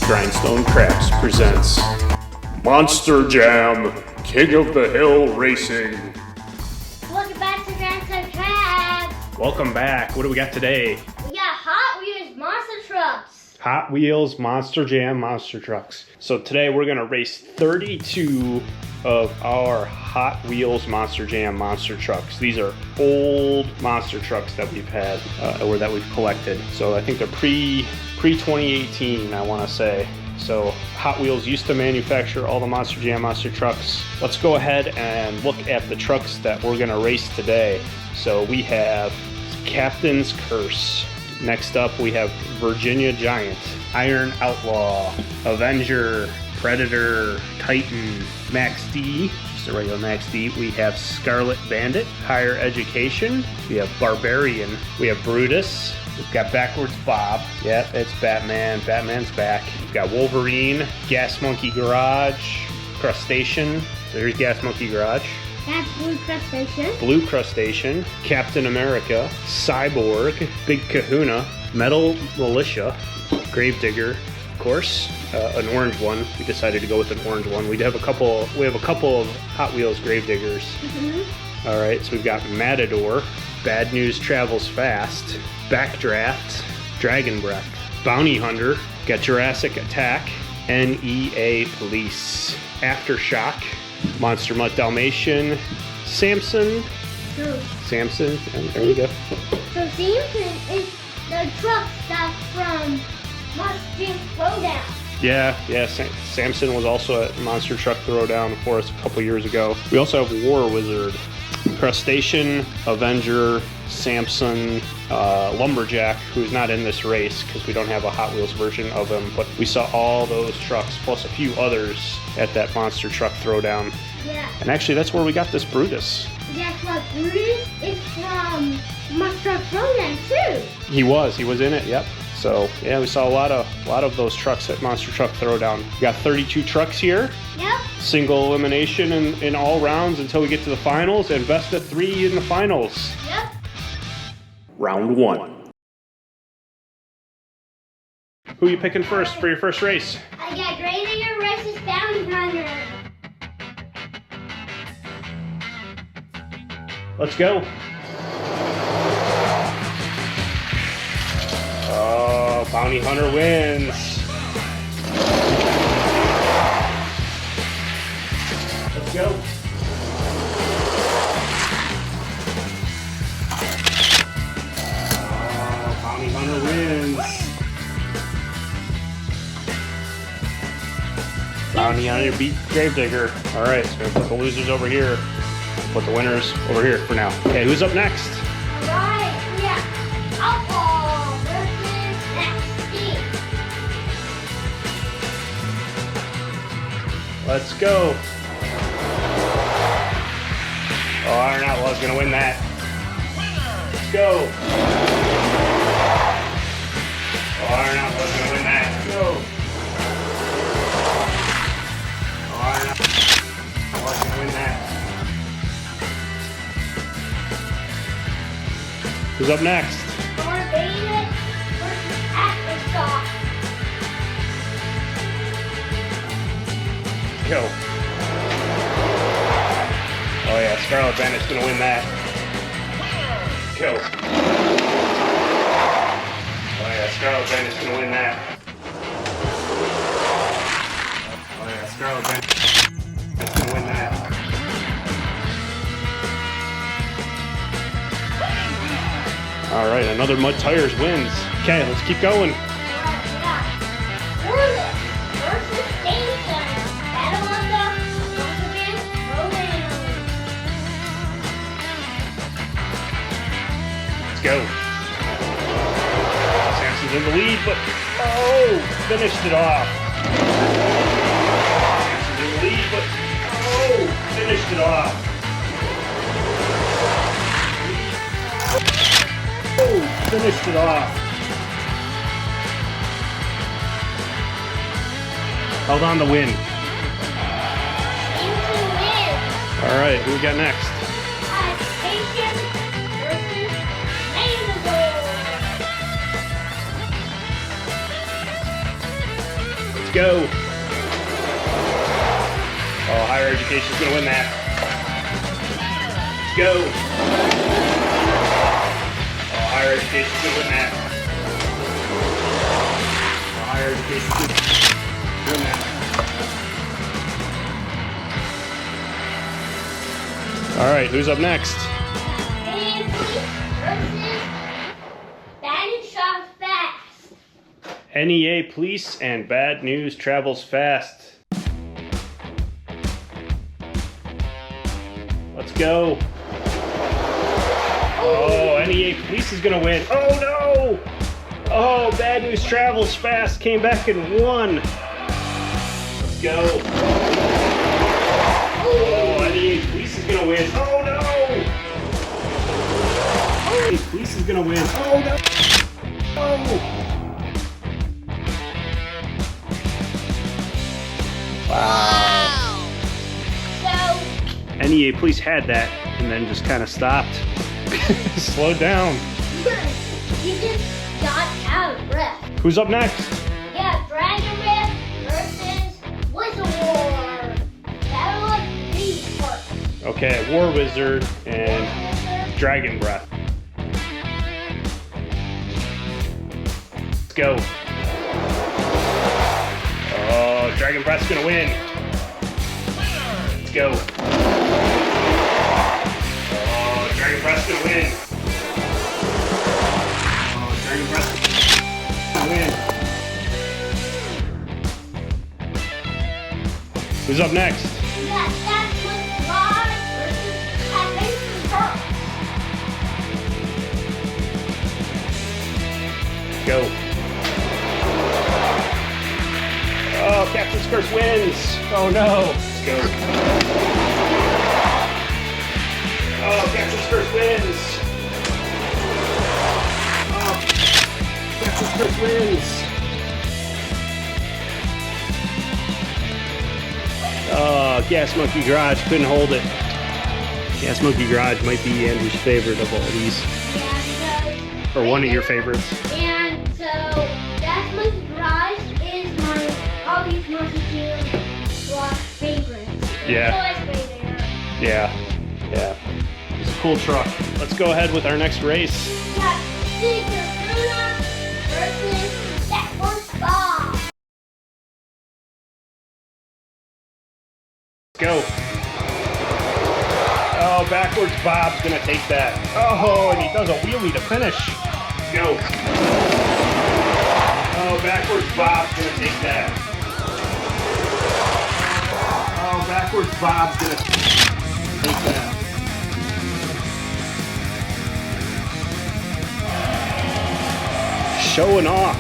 Grindstone Crabs presents Monster Jam, King of the Hill Racing. Welcome back to Grindstone Crabs. Welcome back. What do we got today? We got Hot Wheels Monster Trucks. Hot Wheels Monster Jam Monster Trucks. So today we're going to race 32 of our Hot Wheels Monster Jam Monster Trucks. These are old monster trucks that we've had or that we've collected. So I think they're pre-2018, I want to say. So Hot Wheels used to manufacture all the Monster Jam Monster Trucks. Let's go ahead and look at the trucks that we're going to race today. So we have Captain's Curse. Next up we have Virginia Giant, Iron Outlaw, Avenger, Predator, Titan, Max D, just a regular Max D. We have Scarlet Bandit, Higher Education. We have Barbarian. We have Brutus. We've got Backwards Bob. Yep, it's Batman. Batman's back. We've got Wolverine, Gas Monkey Garage, Crustacean. So here's Gas Monkey Garage. That's Blue Crustacean. Blue Crustacean, Captain America, Cyborg, Big Kahuna, Metal Militia, Gravedigger, of course, an orange one. We decided to go with an orange one. We have a couple of Hot Wheels Gravediggers. Mm-hmm. All right, so we've got Matador, Bad News Travels Fast, Backdraft, Dragon Breath, Bounty Hunter, got Jurassic Attack, NEA Police, Aftershock, Monster Mutt Dalmatian, Samson. Samson, and there we go. So Samson is the truck that's from Monster Jam Throwdown. Yeah, Samson was also at Monster Truck Throwdown for us a couple years ago. We also have War Wizard, Crustacean, Avenger, Samson, Lumberjack, who's not in this race because we don't have a Hot Wheels version of him, but we saw all those trucks plus a few others at that Monster Truck Throwdown. Yeah. And actually that's where we got this Brutus. Guess what? Brutus is from Monster Truck Throwdown too. He was in it, yep. So yeah, we saw a lot of those trucks at Monster Truck Throwdown. We got 32 trucks here. Yep. Single elimination in all rounds until we get to the finals, and best of 3 in the finals. Yep. Round 1. Who are you picking first for your first race? I got Gravedigger versus Bounty Hunter. Let's go. Oh, Bounty Hunter wins. Let's go. Oh, Bounty Hunter wins. Bounty Hunter beat Gravedigger. All right, so we're gonna put the losers over here. Put the winners over here for now. Okay, who's up next? All right, we got Outlaw versus Max D. Let's go. Oh, Iron Outlaw's gonna win that. Let's go. Oh, Iron Outlaw's gonna win that. Let's go. Oh, Iron Outlaw's gonna win that. Who's up next? Barbarian versus Aftershock. Go. Oh yeah, Scarlet Bandit's gonna win that. Go. Oh yeah, Scarlet Bandit's gonna win that. Oh yeah, Scarlet Bandit's gonna win that. All right, another Mud Tires wins. Okay, let's keep going. Let's go. Samson's in the lead, but finished it off. Samson's in the lead, but finished it off. Finished it off. Held on to win. All right, who we got next? go. Oh, higher education's gonna win that. Let's go. Oh, higher education's gonna win that. Oh, higher education's gonna win that. All right, who's up next? NEA Police and Bad News Travels Fast. Let's go. Oh, NEA Police is gonna win. Oh no! Oh, Bad News Travels Fast came back and won. Let's go. Oh, NEA Police is gonna win. Oh no! NEA Police is gonna win. Oh no! Oh! Wow. So NEA Police had that and then just kind of stopped. Slowed down. you just got out of breath. Who's up next? Yeah, Dragon Rift versus Wizard War. Battle of the Park. Okay, War Wizard and Dragon Breath. Let's go. Oh, Dragon Breath's gonna win. Let's go. Oh, Dragon Breath's gonna win. Oh, Dragon Breath's gonna win. Who's up next? We got Diecast versus Go. Oh, Captain's Curse wins. Oh no. Let's go. Oh, Captain's Curse wins. Oh, Captain's Curse wins. Oh, Gas Monkey Garage couldn't hold it. Gas Monkey Garage might be Andrew's favorite of all these. Yeah, Or one of your favorites. and so Gas Monkey Garage is my always monsterjam favorites. Yeah. Always favorite. Yeah. Yeah. It's a cool truck. Let's go ahead with our next race. We got Luna versus Backwards Bob. Let's go. Oh, Backwards Bob's gonna take that. Oh, and he does a wheelie to finish. Let's go. Oh, Backwards Bob's gonna take that. Oh, Backwards Bob's gonna take that. Showing off.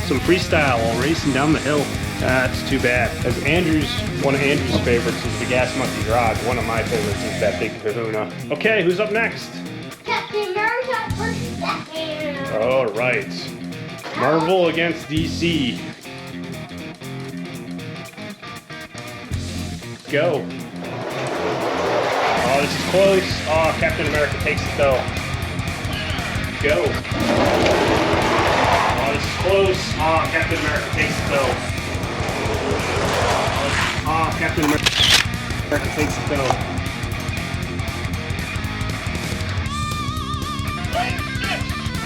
Some freestyle while racing down the hill. That's too bad. As one of Andrew's favorites is the Gas Monkey Garage. One of my favorites is that big kahuna. Okay, who's up next? Captain America versus Batman. All right. Marvel against DC. Go. Oh, this is close. Oh, Captain America takes it though. Go. Oh, this is close. Oh, Captain America takes it though. Oh, Captain America takes it though.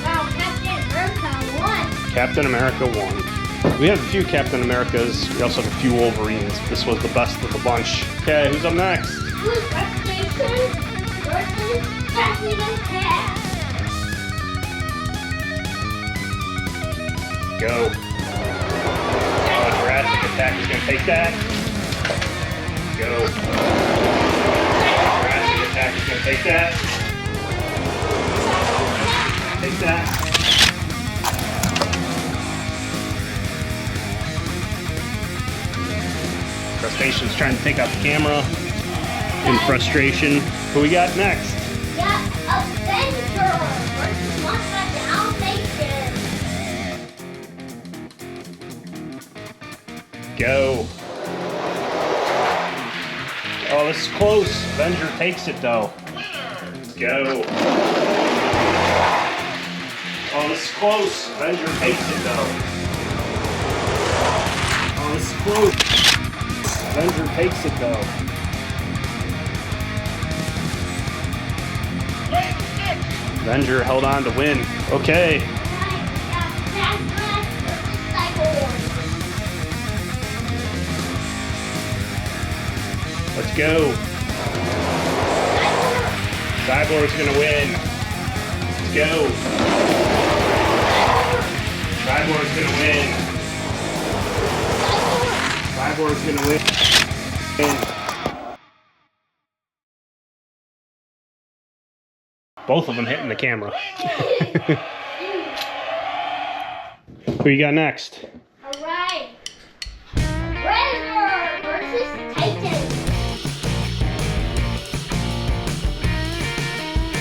Wow, Captain America won. Captain America won. We have a few Captain Americas. We also have a few Wolverines. This was the best of the bunch. Okay, who's up next? Who's Restoration versus President Cat? Go. Oh, Jurassic Attack is going to take that. Go. Jurassic Attack is going to take that. Take that. Crustacean's trying to take out the camera in frustration. Who we got next? Yeah, Avenger versus Monster Dalmatian. Go. Oh, this is close. Avenger takes it though. Go. Oh, this is close. Avenger takes it though. close. Avenger takes it though. Avenger held on to win. Okay. Let's go. Cyborg's gonna win. Let's go. Cyborg's gonna win. Cyborg's gonna win. Both of them hitting the camera. Who you got next? Alright. Predator versus Titan.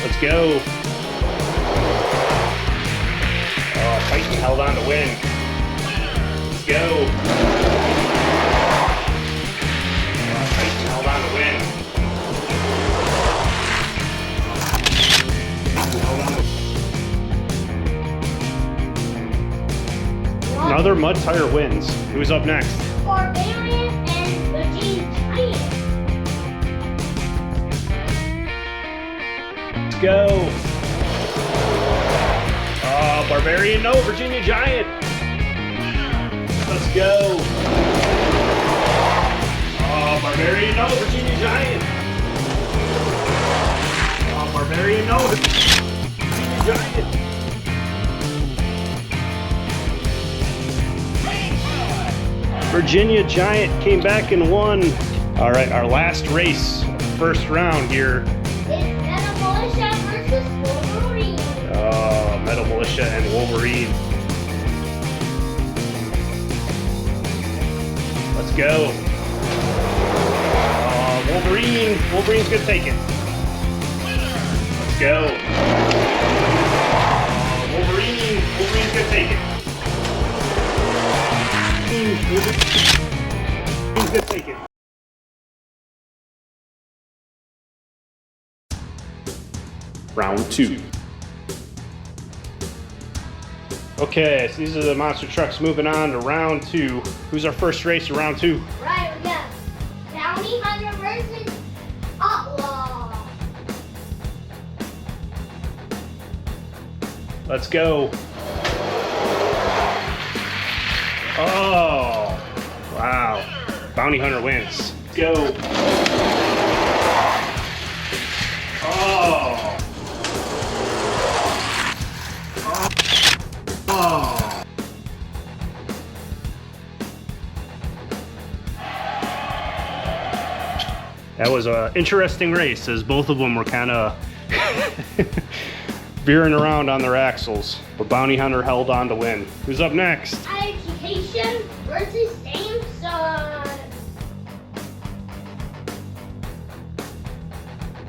Let's go. Oh, Titan held on to win. Let's go. Oh, Titan held on to win. Another mud tire wins. Who's up next? Barbarian and the Giant. Let's go. Oh, Barbarian, no, Virginia Giant. Let's go. Oh, Barbarian, no, Virginia Giant. Oh, Barbarian, no, Virginia Giant. Virginia Giant came back and won. All right, our last race, first round here. It's Metal Militia versus Wolverine. Oh, Metal Militia and Wolverine. Let's go. Oh, Wolverine. Wolverine's gonna take it. Let's go. Oh, Wolverine. Wolverine's gonna take it. Wolverine's gonna take it. Round 2. Okay, so these are the monster trucks moving on to round 2. Who's our first race of round 2? Right, we got Bounty Hunter versus Outlaw. Let's go. Oh, wow. Bounty Hunter wins. Let's go. Oh. Oh. That was an interesting race as both of them were kind of veering around on their axles, but Bounty Hunter held on to win. Who's up next? Education versus Samson.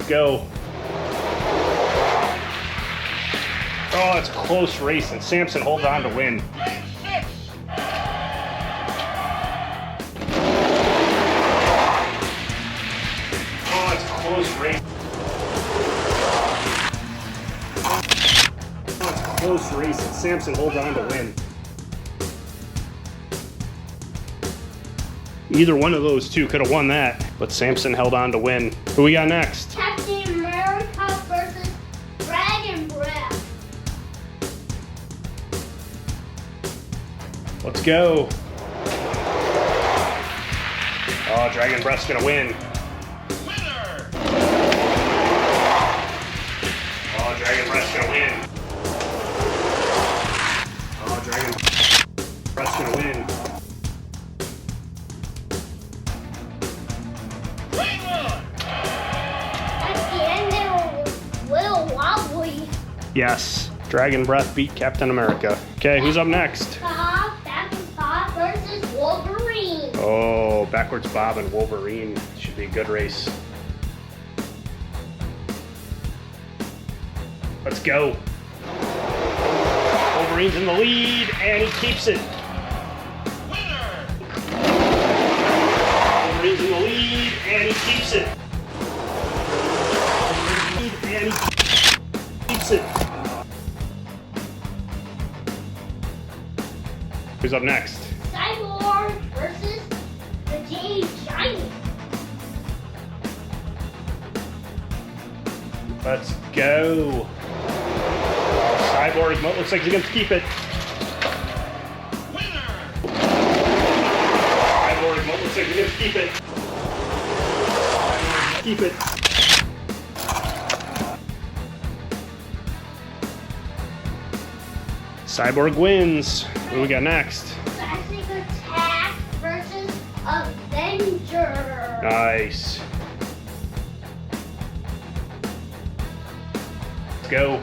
Go. Oh, it's a close race, and Samson holds on to win. Oh, it's a close race. Oh, it's a close race, and Samson holds on to win. Either one of those two could have won that, but Samson held on to win. Who we got next? Captain America versus Dragon Breath. Let's go. Oh, Dragon Breath's gonna win. Winner! Oh, Dragon Breath's gonna win. Oh, Dragon Breath's gonna win. At the end, it was Will Wobbly. Yes, Dragon Breath beat Captain America. Okay, who's up next? Backwards Bob versus Wolverine. Oh, Backwards Bob and Wolverine. Should be a good race. Let's go. Wolverine's in the lead, and he keeps it. Wolverine's in the lead, and he keeps it. And he keeps it. Who's up next? Cyborg versus Let's go. Cyborg looks like he's going to keep it. Cyborg looks like he's going to keep it. Keep it. Cyborg wins. What do we got next? Classic Attack versus Avenger. Nice. Let's go.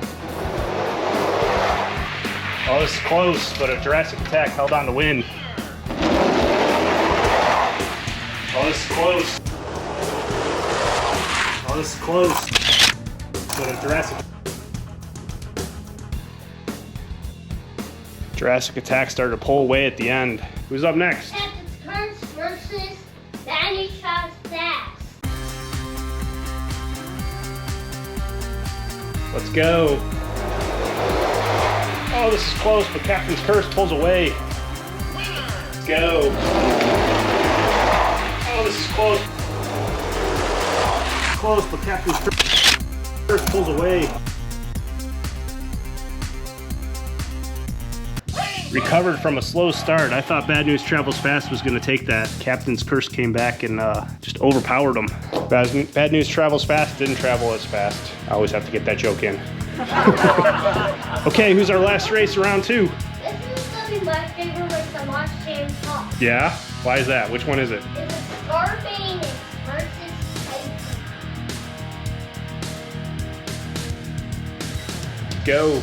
Oh, this is close, but a Jurassic Attack held on to win. Oh, this is close. Oh, this is close, but a Jurassic Attack started to pull away at the end. Who's up next? Captain Curse versus Diecast Monster. Let's go. Oh, this is close, but Captain's Curse pulls away. Let's go. Oh, this is close. Close, but Captain's Curse pulls away. Recovered from a slow start. I thought Bad News Travels Fast was going to take that. Captain's Curse came back and just overpowered him. Bad News Travels Fast didn't travel as fast. I always have to get that joke in. Okay, who's our last race, round 2? This is going to be my favorite with the monsterjam top. Yeah? Why is that? Which one is it? It's Scarface versus Titan. Go.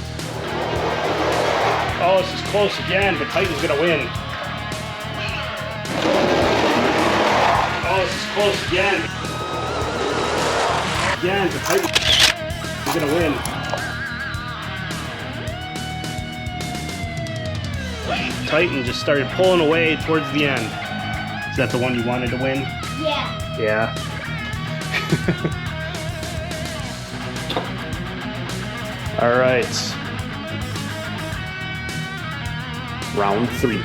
Oh, this is close again, but Titan's gonna win. Oh, this is close again. Again, but Titan's gonna win. Titan just started pulling away towards the end. Is that the one you wanted to win? Yeah. Yeah. All right. Round 3.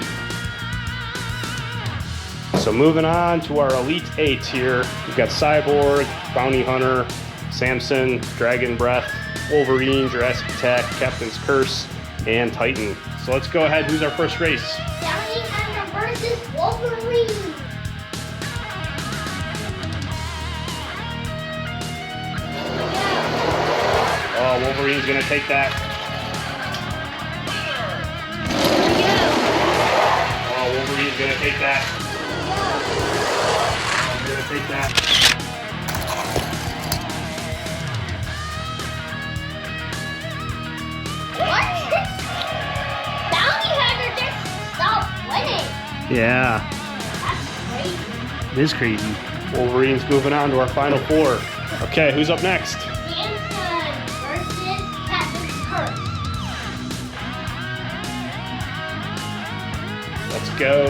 So moving on to our Elite 8 here. We've got Cyborg, Bounty Hunter, Samson, Dragon Breath, Wolverine, Jurassic Attack, Captain's Curse, and Titan. So let's go ahead. Who's our first race? Bounty Hunter versus Wolverine. Oh, Wolverine's gonna take that. Oh, Wolverine's gonna take that. He's gonna take that. What? Bounty Hunter just stopped winning. Yeah, That's crazy. it is crazy. Wolverine's moving on to our final 4. Okay, who's up next? Samson versus Captain's Curse. Let's go.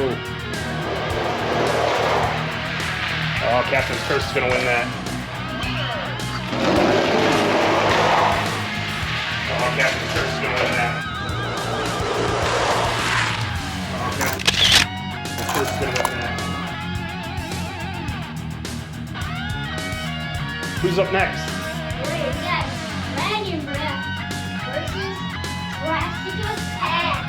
Oh, Captain's Curse is gonna win that. Oh, Captain's Curse is gonna win that. Oh, Captain's Curse is gonna win that. Who's up next? We got Dragon Breath versus Jurassic Attack.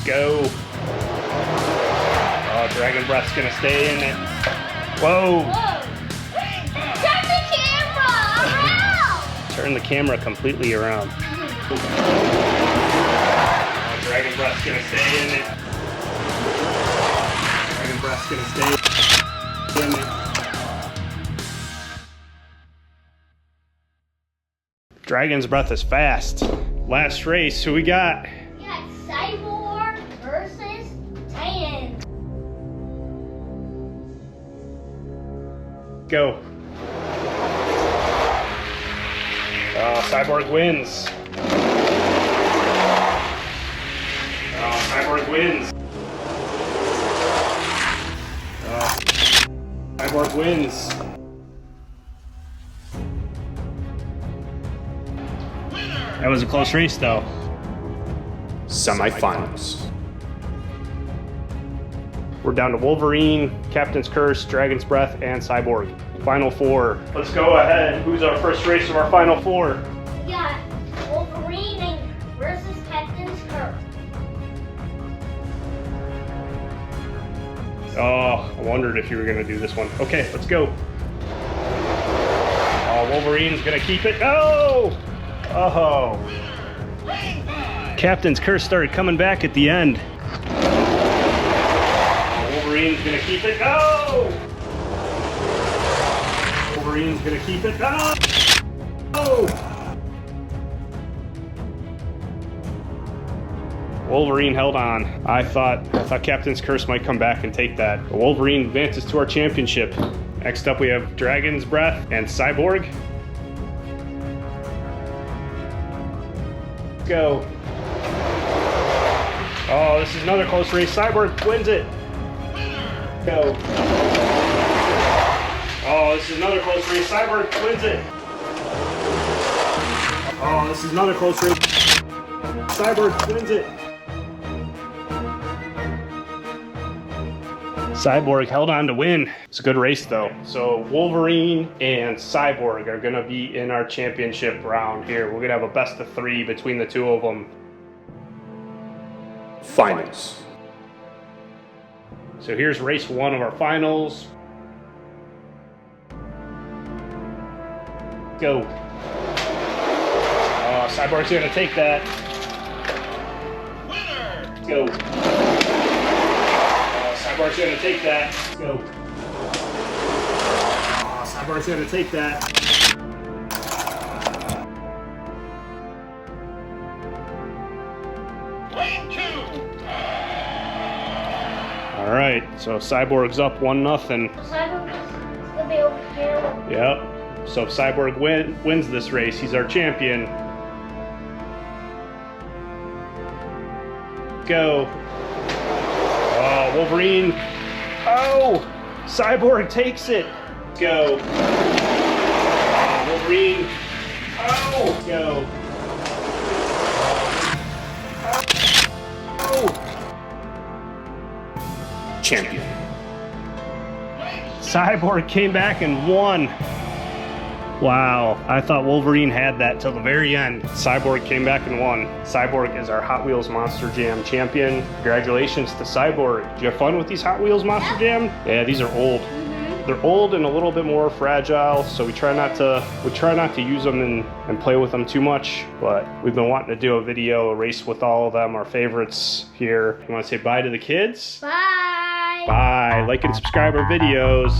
Go. Oh, Dragon Breath's gonna stay in it. Whoa. Whoa! Turn the camera around! Turn the camera completely around. Oh, Dragon Breath's gonna stay in it. Dragon Breath's gonna stay in it. Dragon's Breath is fast. Last race, who we got? We got Cyborg versus Titan. Go. Oh, Cyborg wins. Oh, Cyborg wins. Oh, Cyborg wins. That was a close race, though. Semifinals. We're down to Wolverine, Captain's Curse, Dragon's Breath, and Cyborg. Final four. Let's go ahead. Who's our first race of our final four? We got Wolverine versus Captain's Curse. Oh, I wondered if you were going to do this one. Okay, let's go. Oh, Wolverine's going to keep it. No! Oh. Captain's Curse started coming back at the end. Oh, Wolverine's going to keep it. No! Wolverine's going to keep it. No! Oh! Wolverine held on. I thought Captain's Curse might come back and take that. But Wolverine advances to our championship. Next up we have Dragon's Breath and Cyborg. Let's go. Oh, this is another close race. Cyborg wins it. Go. Oh, this is another close race. Cyborg wins it. Oh, this is another close race. Cyborg wins it. Cyborg held on to win. It's a good race though. So Wolverine and Cyborg are gonna be in our championship round here. We're gonna have a best of three between the two of them. Finals. So here's race one of our finals. Go. Oh, Cyborg's gonna take that. Winner. Go. Cyborg's gonna take that. Let's go. Oh, Cyborg's gonna take that. All right, so Cyborg's up 1-0. Cyborg's gonna be over here. Yep. So if Cyborg wins this race, he's our champion. Go. Oh, Wolverine. Oh, Cyborg takes it. Go. Oh, Wolverine. Oh, go. Oh. Champion. Cyborg came back and won. Wow, I thought Wolverine had that till the very end. Cyborg came back and won. Cyborg is our Hot Wheels Monster Jam champion. Congratulations to Cyborg. Did you have fun with these Hot Wheels Monster Jam? Yeah, these are old. They're old and a little bit more fragile, so we try not to use them and play with them too much. But we've been wanting to do a race with all of them, our favorites here. You want to say bye to the kids? Bye. Bye. Like and subscribe our videos.